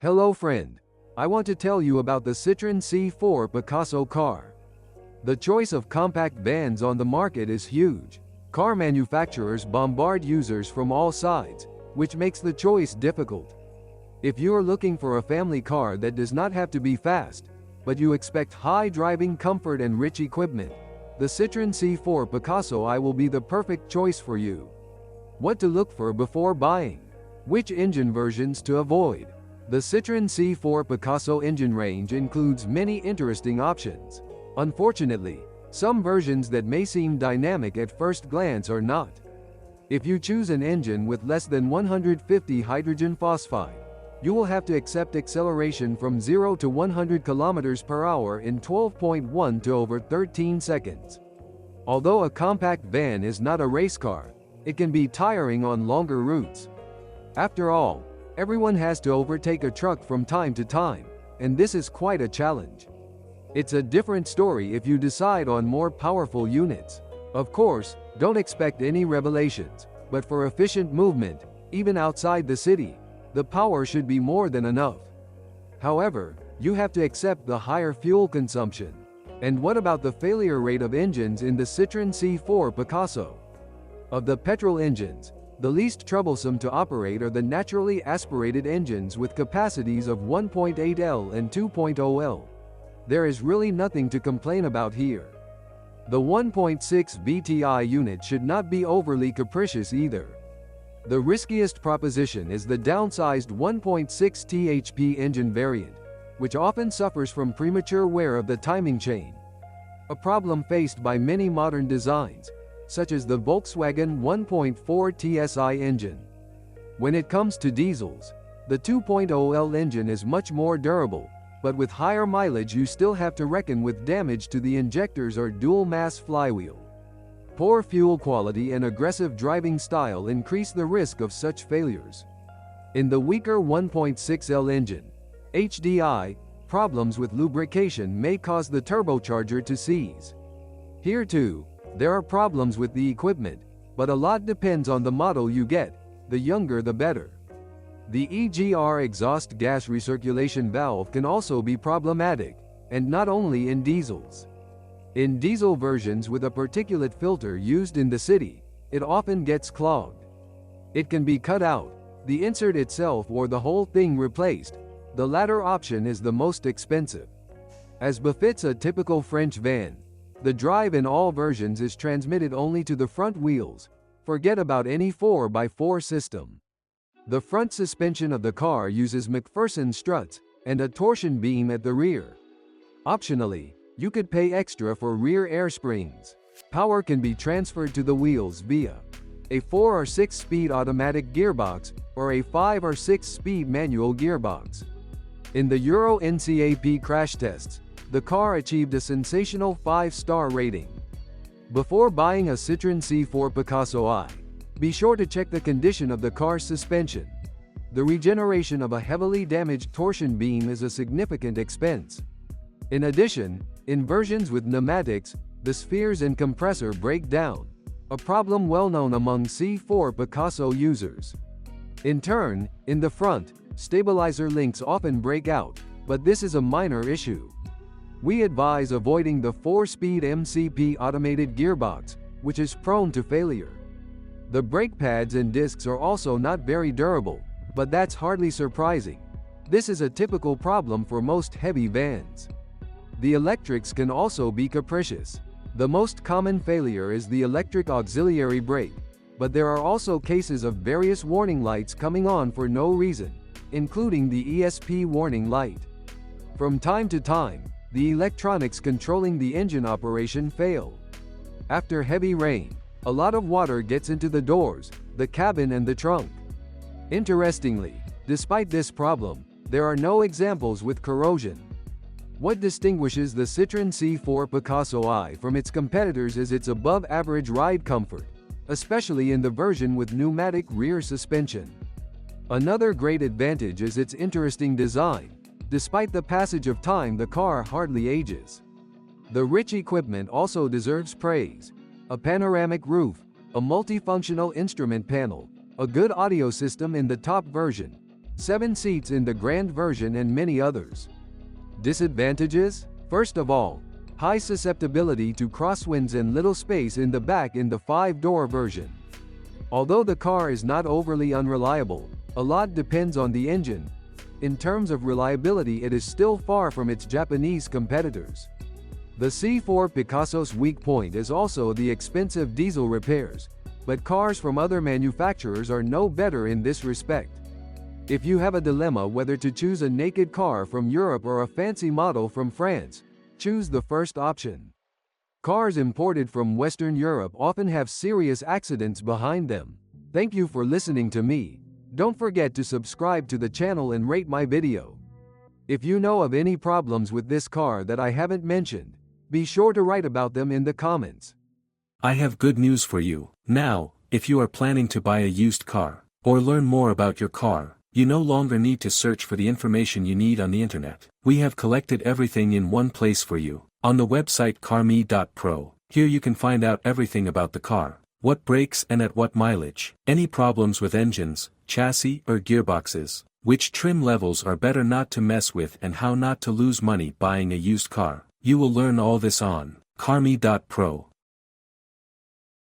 Hello friend. I want to tell you about the Citroen C4 Picasso car. The choice of compact vans on the market is huge. Car manufacturers bombard users from all sides, which makes the choice difficult. If you are looking for a family car that does not have to be fast, but you expect high driving comfort and rich equipment, the Citroen C4 Picasso I will be the perfect choice for you. What to look for before buying? Which engine versions to avoid? The Citroen C4 Picasso engine range includes many interesting options. Unfortunately, some versions that may seem dynamic at first glance are not. If you choose an engine with less than 150 hydrogen phosphide, you will have to accept acceleration from 0 to 100 km per hour in 12.1 to over 13 seconds. Although a compact van is not a race car, it can be tiring on longer routes. After all, everyone has to overtake a truck from time to time, and this is quite a challenge. It's a different story if you decide on more powerful units. Of course, don't expect any revelations, but for efficient movement, even outside the city, the power should be more than enough. However, you have to accept the higher fuel consumption. And what about the failure rate of engines in the Citroen C4 Picasso? Of the petrol engines, the least troublesome to operate are the naturally aspirated engines with capacities of 1.8 L and 2.0 L. There is really nothing to complain about here. The 1.6 VTI unit should not be overly capricious either. The riskiest proposition is the downsized 1.6 THP engine variant, which often suffers from premature wear of the timing chain, a problem faced by many modern designs, such as the Volkswagen 1.4 TSI engine. When it comes to diesels, the 2.0 L engine is much more durable, but with higher mileage you still have to reckon with damage to the injectors or dual-mass flywheel. Poor fuel quality and aggressive driving style increase the risk of such failures. In the weaker 1.6 L engine, HDI, problems with lubrication may cause the turbocharger to seize. Here too, there are problems with the equipment, but a lot depends on the model you get, the younger the better. The EGR exhaust gas recirculation valve can also be problematic, and not only in diesels. In diesel versions with a particulate filter used in the city, it often gets clogged. It can be cut out, the insert itself or the whole thing replaced. The latter option is the most expensive. As befits a typical French van, the drive in all versions is transmitted only to the front wheels. Forget about any 4x4 system. The front suspension of the car uses McPherson struts and a torsion beam at the rear. Optionally, you could pay extra for rear air springs. Power can be transferred to the wheels via a 4 or 6 speed automatic gearbox or a 5 or 6 speed manual gearbox. In the Euro NCAP crash tests, the car achieved a sensational 5-star rating. Before buying a Citroen C4 Picasso I, be sure to check the condition of the car's suspension. The regeneration of a heavily damaged torsion beam is a significant expense. In addition, in versions with pneumatics, the spheres and compressor break down, a problem well known among C4 Picasso users. In turn, in the front, stabilizer links often break out, but this is a minor issue. We advise avoiding the 4-speed MCP automated gearbox, which is prone to failure. The brake pads and discs are also not very durable, but that's hardly surprising. This is a typical problem for most heavy vans. The electrics can also be capricious. The most common failure is the electric auxiliary brake, but there are also cases of various warning lights coming on for no reason, including the ESP warning light. From time to time, the electronics controlling the engine operation fail. After heavy rain, a lot of water gets into the doors, the cabin and the trunk. Interestingly, despite this problem, there are no examples with corrosion. What distinguishes the Citroen C4 Picasso I from its competitors is its above-average ride comfort, especially in the version with pneumatic rear suspension. Another great advantage is its interesting design. Despite the passage of time, the car hardly ages. The rich equipment also deserves praise. A panoramic roof, a multifunctional instrument panel, a good audio system in the top version, 7 seats in the Grand version and many others. Disadvantages? First of all, high susceptibility to crosswinds and little space in the back in the 5-door version. Although the car is not overly unreliable, a lot depends on the engine. In terms of reliability, it is still far from its Japanese competitors. The C4 Picasso's weak point is also the expensive diesel repairs, but cars from other manufacturers are no better in this respect. If you have a dilemma whether to choose a naked car from Europe or a fancy model from France, choose the first option. Cars imported from Western Europe often have serious accidents behind them. Thank you for listening to me. Don't forget to subscribe to the channel and rate my video. If you know of any problems with this car that I haven't mentioned, be sure to write about them in the comments. I have good news for you. Now, if you are planning to buy a used car, or learn more about your car, you no longer need to search for the information you need on the internet. We have collected everything in one place for you. On the website carme.pro, here you can find out everything about the car, what breaks and at what mileage, any problems with engines, chassis or gearboxes, which trim levels are better not to mess with, and how not to lose money buying a used car. You will learn all this on carme.pro.